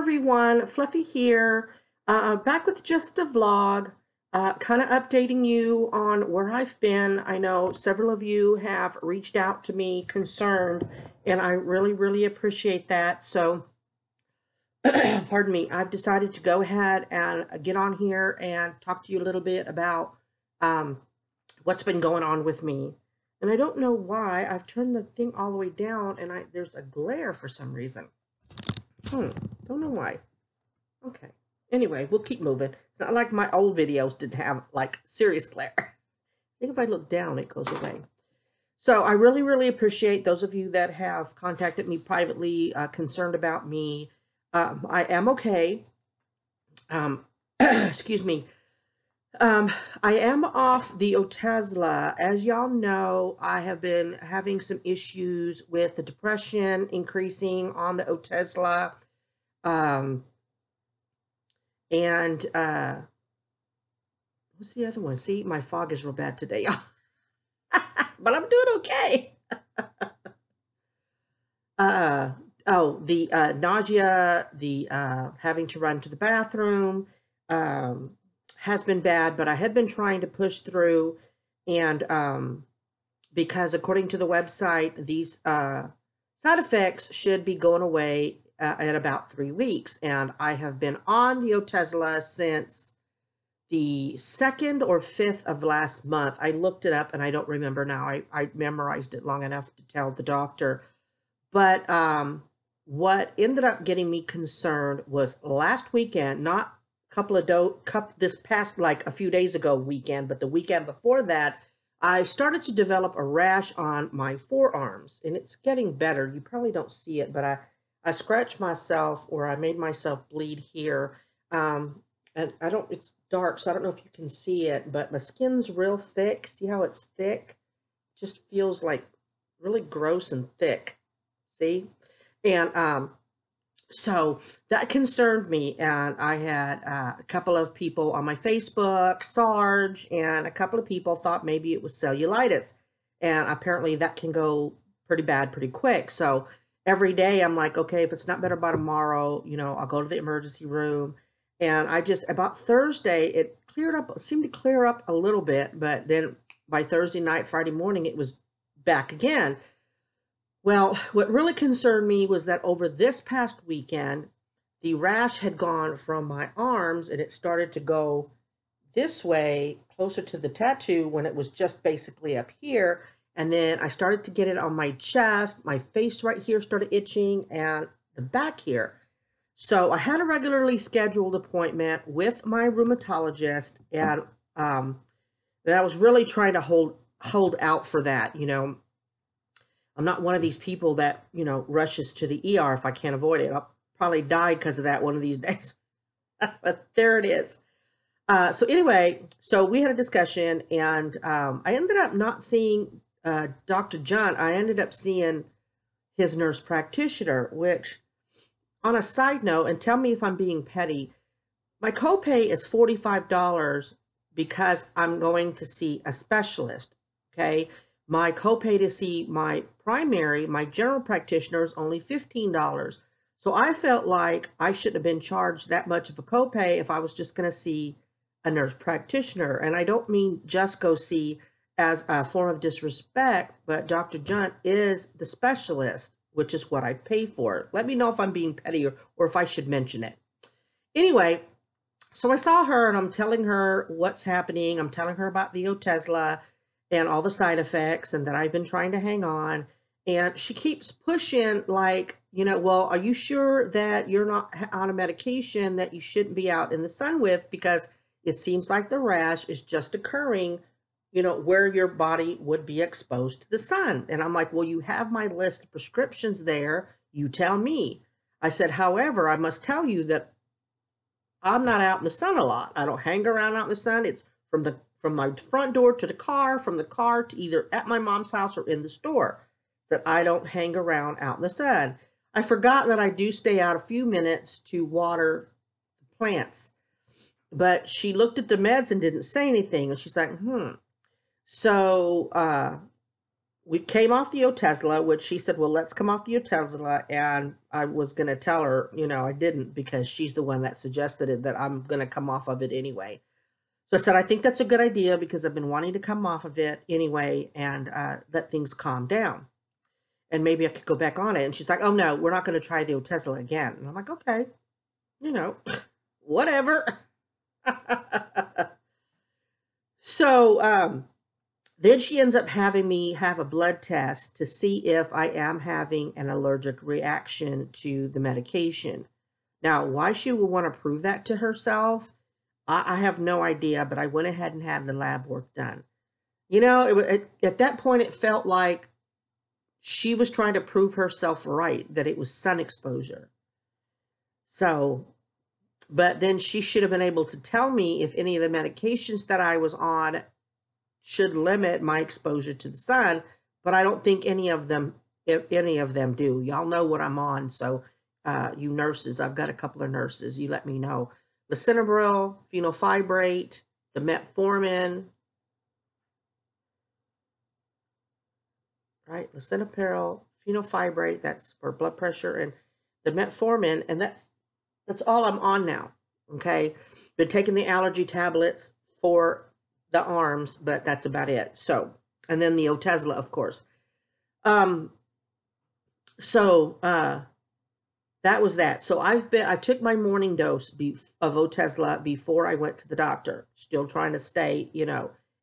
everyone, Fluffy here, back with just a vlog, kind of updating you on where I've been. I know several of you have reached out to me concerned, and I really appreciate that. So, pardon me, I've decided to go ahead and get on here and talk to you a little bit about um, what's been going on with me. And I don't know why I've turned the thing all the way down, and there's a glare for some reason. Don't know why. Okay. Anyway, we'll keep moving. It's not like my old videos didn't have, like, serious glare. I think if I look down, it goes away. So I really appreciate those of you that have contacted me privately, concerned about me. I am okay. Excuse me. I am off the Otezla. As y'all know, I have been having some issues with the depression increasing on the Otezla. And what's the other one? See, my fog is real bad today, but I'm doing okay. The nausea, the having to run to the bathroom, has been bad, but I had been trying to push through, and because according to the website, these side effects should be going away in about 3 weeks, and I have been on the Otezla since the 2nd or 5th of last month. I looked it up, and I don't remember now. I memorized it long enough to tell the doctor. But what ended up getting me concerned was last weekend, not this past, like, a few days ago weekend, but the weekend before that, I started to develop a rash on my forearms, and it's getting better. You probably don't see it, but I scratched myself, or I made myself bleed here. And it's dark, so I don't know if you can see it, but my skin's real thick. See how it's thick? Just feels like really gross and thick. See? And so that concerned me, and I had a couple of people on my Facebook, Sarge, and a couple of people thought maybe it was cellulitis, and apparently that can go pretty bad pretty quick. So every day I'm like, okay, if it's not better by tomorrow, I'll go to the emergency room. And about Thursday, it cleared up, seemed to clear up a little bit, but then by Thursday night, Friday morning, it was back again. Well, what really concerned me was that over this past weekend, the rash had gone from my arms, and it started to go this way, closer to the tattoo, when it was just basically up here. And then I started to get it on my chest. My face right here started itching, and the back here. So I had a regularly scheduled appointment with my rheumatologist, and I was really trying to hold out for that. I'm not one of these people that, rushes to the ER if I can't avoid it. I'll probably die because of that one of these days. But there it is. So anyway, so we had a discussion, and I ended up not seeing Dr. John. I ended up seeing his nurse practitioner, which, on a side note, and tell me if I'm being petty, my copay is $45 because I'm going to see a specialist, okay? My copay to see my general practitioner, is only $15. So I felt like I shouldn't have been charged that much of a copay if I was just going to see a nurse practitioner. And I don't mean just go see as a form of disrespect, but Dr. Junt is the specialist, which is what I pay for. Let me know if I'm being petty or if I should mention it. Anyway, so I saw her, and I'm telling her what's happening. I'm telling her about the Otezla and all the side effects, and that I've been trying to hang on. And she keeps pushing, like, well, are you sure that you're not on a medication that you shouldn't be out in the sun with? Because it seems like the rash is just occurring, where your body would be exposed to the sun. And I'm like, well, you have my list of prescriptions there. You tell me. I said, however, I must tell you that I'm not out in the sun a lot. I don't hang around out in the sun. It's from my front door to the car, from the car to either at my mom's house or in the store, that I don't hang around out in the sun. I forgot that I do stay out a few minutes to water the plants. But she looked at the meds and didn't say anything. And she's like, So we came off the Otezla, which she said, well, let's come off the Otezla. And I was going to tell her, I didn't, because she's the one that suggested it, that I'm going to come off of it anyway. So I said, I think that's a good idea because I've been wanting to come off of it anyway and let things calm down. And maybe I could go back on it. And she's like, oh, no, we're not going to try the Otezla again. And I'm like, okay, whatever. So then she ends up having me have a blood test to see if I am having an allergic reaction to the medication. Now, why she would want to prove that to herself, I have no idea, but I went ahead and had the lab work done. At that point, it felt like she was trying to prove herself right, that it was sun exposure. So, but then she should have been able to tell me if any of the medications that I was on should limit my exposure to the sun, but I don't think any of them do. Y'all know what I'm on, so you nurses, I've got a couple of nurses, you let me know. Lisinopril, fenofibrate, the metformin, right? Lisinopril, fenofibrate, that's for blood pressure, and the metformin, and that's all I'm on now, okay? Been taking the allergy tablets for the arms, but that's about it. So, and then the Otezla, of course. That was that. So I took my morning dose of Otezla before I went to the doctor, still trying to stay,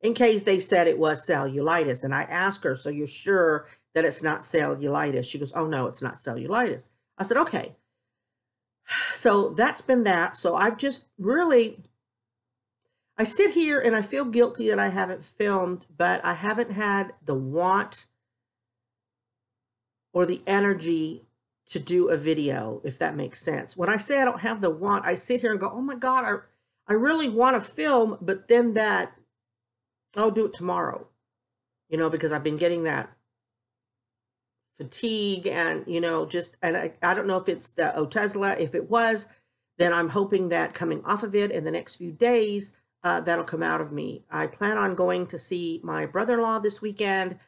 in case they said it was cellulitis. And I asked her, so you're sure that it's not cellulitis? She goes, oh no, it's not cellulitis. I said, okay. So that's been that. So I've just really, I sit here and I feel guilty that I haven't filmed, but I haven't had the want or the energy to do a video, if that makes sense. When I say I don't have the want, I sit here and go, oh my God, I really want to film, but then I'll do it tomorrow, because I've been getting that fatigue and, and I don't know if it's the Otezla. If it was, then I'm hoping that coming off of it in the next few days, that'll come out of me. I plan on going to see my brother-in-law this weekend,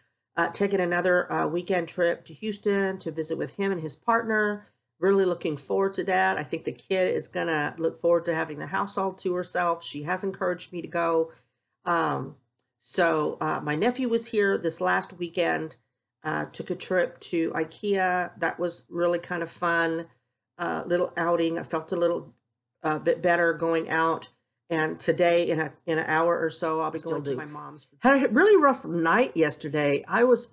taking another weekend trip to Houston to visit with him and his partner. Really looking forward to that. I think the kid is going to look forward to having the house all to herself. She has encouraged me to go. So my nephew was here this last weekend, took a trip to IKEA. That was really kind of fun. Little outing. I felt a little bit better going out. And today, in an hour or so, I'll be going to my mom's. Had a really rough night yesterday. I was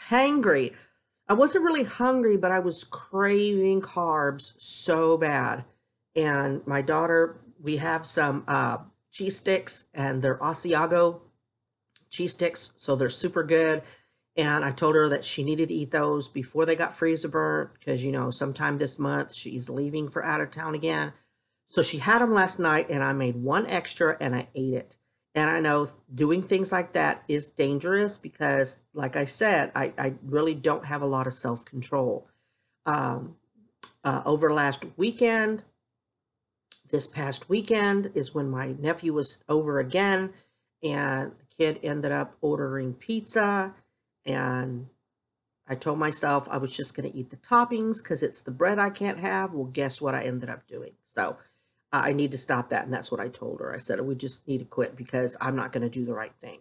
hangry. I wasn't really hungry, but I was craving carbs so bad. And my daughter, we have some cheese sticks, and they're Asiago cheese sticks, so they're super good. And I told her that she needed to eat those before they got freezer burnt, because, sometime this month she's leaving for out of town again. So she had them last night, and I made one extra, and I ate it. And I know doing things like that is dangerous because, like I said, I really don't have a lot of self-control. Over last weekend, this past weekend is when my nephew was over again, and the kid ended up ordering pizza, and I told myself I was just going to eat the toppings because it's the bread I can't have. Well, guess what I ended up doing? So I need to stop that, and that's what I told her. I said, we just need to quit because I'm not going to do the right thing.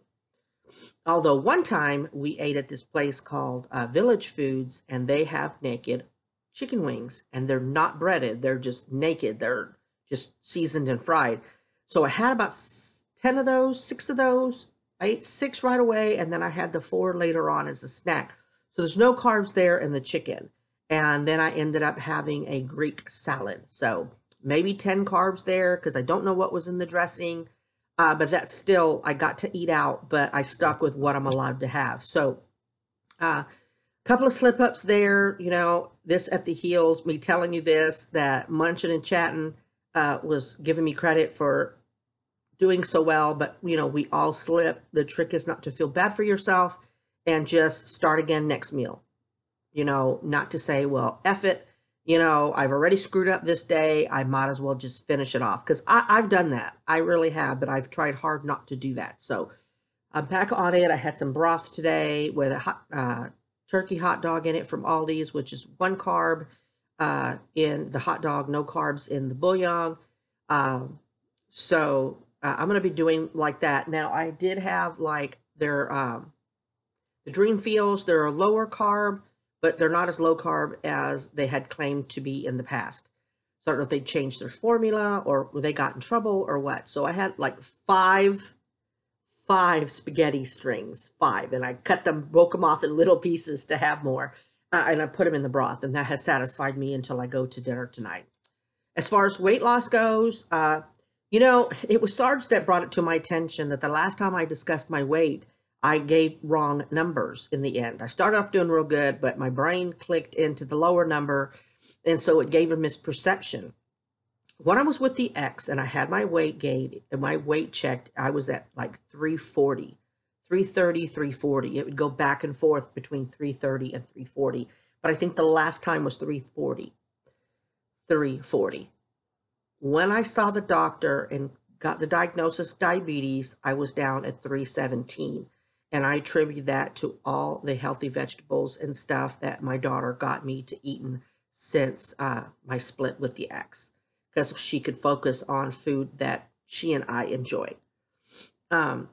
Although one time we ate at this place called Village Foods, and they have naked chicken wings, and they're not breaded. They're just naked. They're just seasoned and fried. So I had about 10 of those, 6 of those. I ate 6 right away, and then I had the 4 later on as a snack. So there's no carbs there in the chicken. And then I ended up having a Greek salad. So maybe 10 carbs there because I don't know what was in the dressing. But that's still, I got to eat out, but I stuck with what I'm allowed to have. So a couple of slip-ups there, this at the heels, me telling you this, that Munchin and Chatting was giving me credit for doing so well, but, we all slip. The trick is not to feel bad for yourself and just start again next meal. Not to say, well, F it, I've already screwed up this day. I might as well just finish it off. Because I've done that. I really have, but I've tried hard not to do that. So I'm back on it. I had some broth today with a turkey hot dog in it from Aldi's, which is one carb in the hot dog, no carbs in the bouillon. Um, I'm going to be doing like that. Now, I did have like the Dreamfields. They're a lower carb, but they're not as low carb as they had claimed to be in the past. So I don't know if they changed their formula or they got in trouble or what. So I had like five spaghetti strings, five, and I cut them, broke them off in little pieces to have more, and I put them in the broth, and that has satisfied me until I go to dinner tonight. As far as weight loss goes, it was Sarge that brought it to my attention that the last time I discussed my weight, I gave wrong numbers in the end. I started off doing real good, but my brain clicked into the lower number, and so it gave a misperception. When I was with the ex and I had my weight gained and my weight checked, I was at like 340, 330, 340. It would go back and forth between 330 and 340. But I think the last time was 340, 340. When I saw the doctor and got the diagnosis of diabetes, I was down at 317. And I attribute that to all the healthy vegetables and stuff that my daughter got me to eating since my split with the ex, because she could focus on food that she and I enjoyed. Um,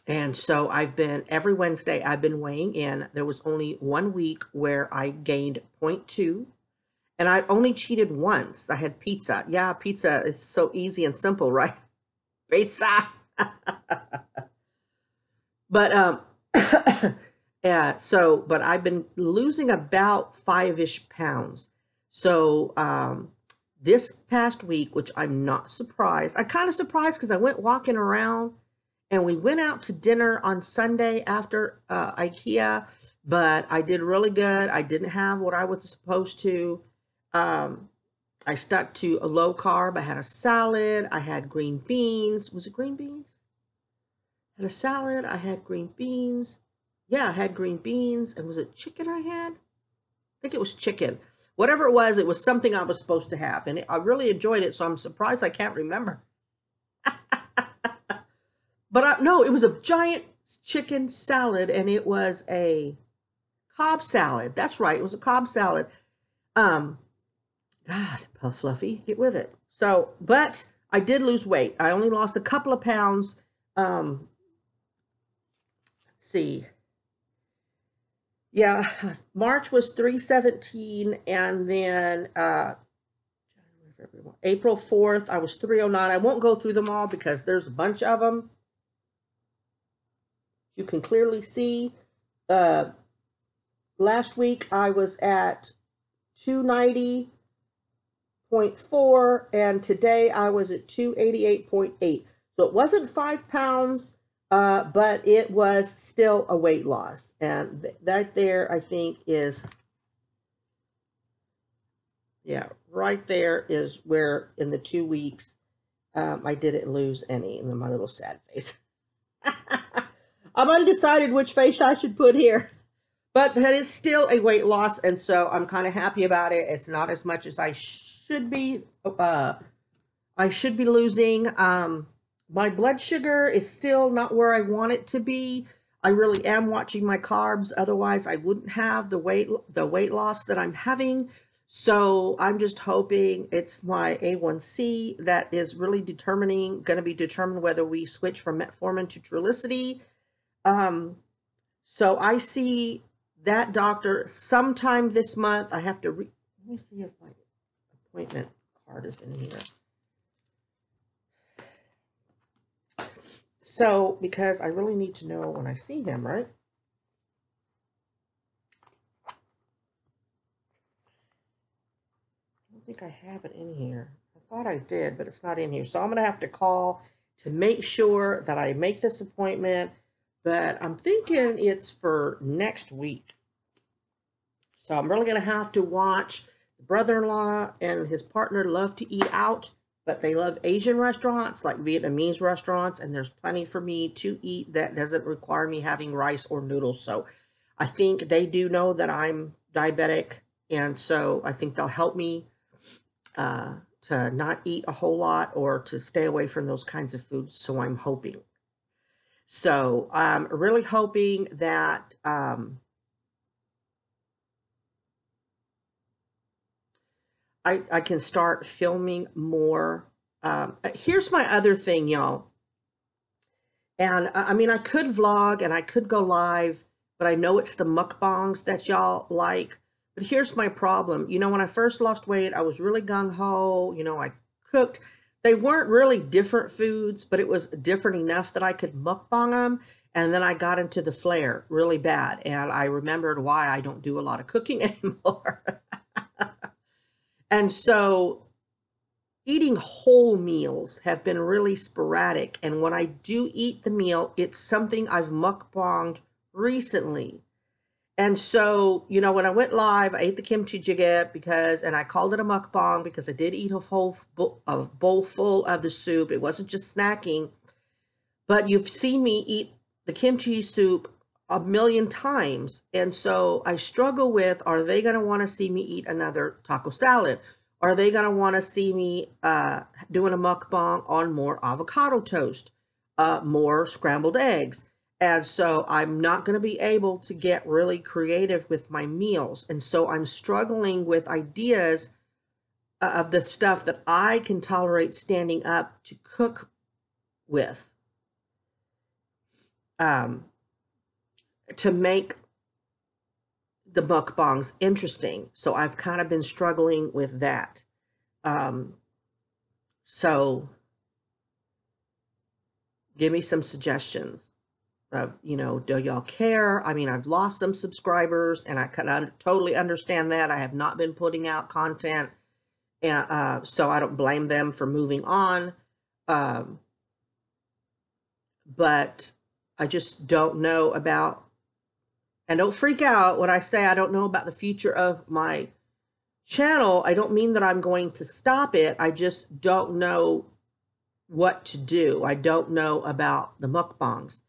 and so every Wednesday, I've been weighing in. There was only 1 week where I gained 0.2, and I only cheated once. I had pizza. Yeah, pizza is so easy and simple, right? Pizza. But yeah, but I've been losing about 5-ish pounds. So this past week, which I'm not surprised, I'm kind of surprised because I went walking around and we went out to dinner on Sunday after IKEA, but I did really good. I didn't have what I was supposed to. I stuck to a low carb. I had a salad. I had green beans. Was it green beans? Had a salad. I had green beans. Yeah, I had green beans. And was it chicken I had? I think it was chicken. Whatever it was something I was supposed to have. And I really enjoyed it, so I'm surprised I can't remember. But no, it was a giant chicken salad, and it was a Cobb salad. That's right, it was a Cobb salad. God, Fluffy, get with it. So, but I did lose weight. I only lost a couple of pounds. Let's see. Yeah, March was 317, and then April 4th, I was 309. I won't go through them all because there's a bunch of them. You can clearly see. Last week, I was at 290.4, and today I was at 288.8. So it wasn't 5 pounds, but it was still a weight loss. And that there, I think, is, yeah, right there is where in the 2 weeks I didn't lose any. And then my little sad face. I'm undecided which face I should put here. But that is still a weight loss, and so I'm kind of happy about it. It's not as much as I should be. I should be losing. My blood sugar is still not where I want it to be. I really am watching my carbs. Otherwise, I wouldn't have the weight loss that I'm having. So I'm just hoping it's my A1C that is really going to be determined whether we switch from metformin to Trulicity. So I see that doctor sometime this month. I have to let me see if my appointment card is in here. So, because I really need to know when I see him, right? I don't think I have it in here. I thought I did, but it's not in here. So I'm going to have to call to make sure that I make this appointment. But I'm thinking it's for next week. So I'm really going to have to watch. The brother-in-law and his partner love to eat out, but they love Asian restaurants, like Vietnamese restaurants, and there's plenty for me to eat that doesn't require me having rice or noodles. So I think they do know that I'm diabetic, and so I think they'll help me to not eat a whole lot or to stay away from those kinds of foods. So I'm hoping. So I'm really hoping that I can start filming more. Here's my other thing, y'all. And I mean, I could vlog and I could go live, but I know it's the mukbangs that y'all like. But here's my problem. You know, when I first lost weight, I was really gung-ho. You know, I cooked. They weren't really different foods, but it was different enough that I could mukbang them. And then I got into the flare really bad. And I remembered why I don't do a lot of cooking anymore. And so eating whole meals have been really sporadic, and when I do eat the meal, it's something I've mukbanged recently. And so, you know, when I went live, I ate the kimchi jjigae because, and I called it a mukbang because I did eat a bowl full of the soup. It wasn't just snacking, but you've seen me eat the kimchi soup a million times. And so I struggle with, are they going to want to see me eat another taco salad? Are they going to want to see me doing a mukbang on more avocado toast, more scrambled eggs? And so I'm not going to be able to get really creative with my meals. And so I'm struggling with ideas of the stuff that I can tolerate standing up to cook with, um, to make the mukbangs interesting. So I've kind of been struggling with that. Um, so give me some suggestions of, you know, do y'all care? I mean, I've lost some subscribers and I kind of totally understand that. I have not been putting out content, and so I don't blame them for moving on. Um, but I just don't know about, and don't freak out when I say I don't know about the future of my channel. I don't mean that I'm going to stop it. I just don't know what to do. I don't know about the mukbangs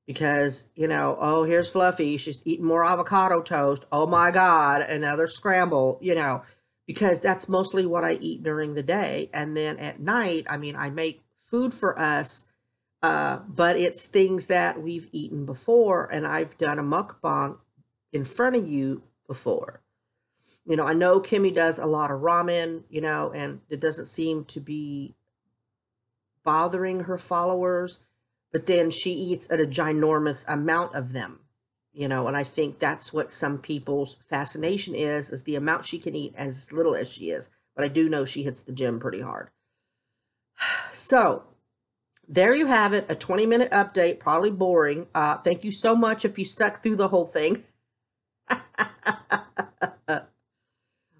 because, you know, oh, here's Fluffy. She's eating more avocado toast. Oh my God, another scramble, you know, because that's mostly what I eat during the day. And then at night, I mean, I make food for us, but it's things that we've eaten before. And I've done a mukbang in front of you before. You know, I know Kimmy does a lot of ramen, you know, and it doesn't seem to be bothering her followers, but then she eats at a ginormous amount of them, you know, and I think that's what some people's fascination is the amount she can eat as little as she is. But I do know she hits the gym pretty hard. So there you have it, a 20-minute update, probably boring. Thank you so much if you stuck through the whole thing.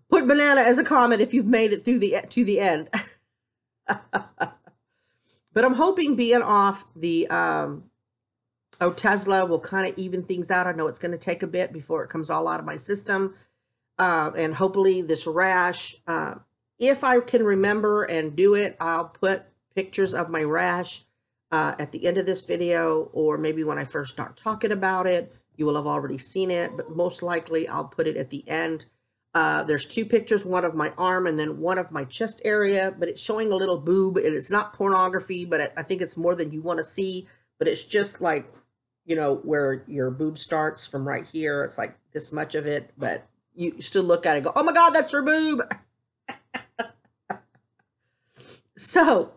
Put banana as a comment if you've made it through to the end. But I'm hoping being off the Otezla will kind of even things out. I know it's going to take a bit before it comes all out of my system. And hopefully this rash, if I can remember and do it, I'll put pictures of my rash at the end of this video, or maybe when I first start talking about it. You will have already seen it, but most likely I'll put it at the end. There's two pictures, one of my arm and then one of my chest area, but it's showing a little boob, and it's not pornography, but I think it's more than you want to see, but it's just like, you know, where your boob starts from right here. It's like this much of it, but you still look at it and go, oh my God, that's her boob. So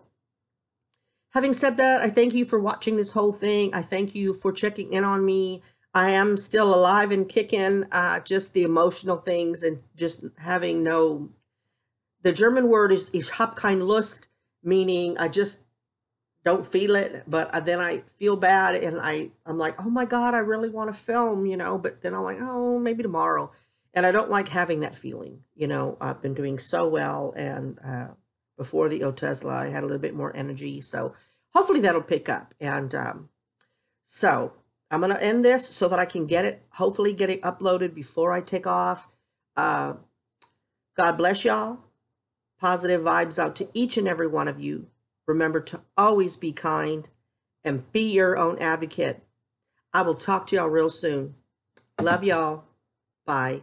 having said that, I thank you for watching this whole thing. I thank you for checking in on me. I am still alive and kicking, just the emotional things and just having no, the German word is ich hab keine Lust, meaning I just don't feel it, but then I feel bad and I'm like, oh my God, I really want to film, you know, but then I'm like, oh, maybe tomorrow. And I don't like having that feeling, you know. I've been doing so well, and before the Otezla, I had a little bit more energy, so hopefully that'll pick up. And so I'm going to end this so that I can get it, hopefully get it uploaded before I take off. God bless y'all. Positive vibes out to each and every one of you. Remember to always be kind and be your own advocate. I will talk to y'all real soon. Love y'all. Bye.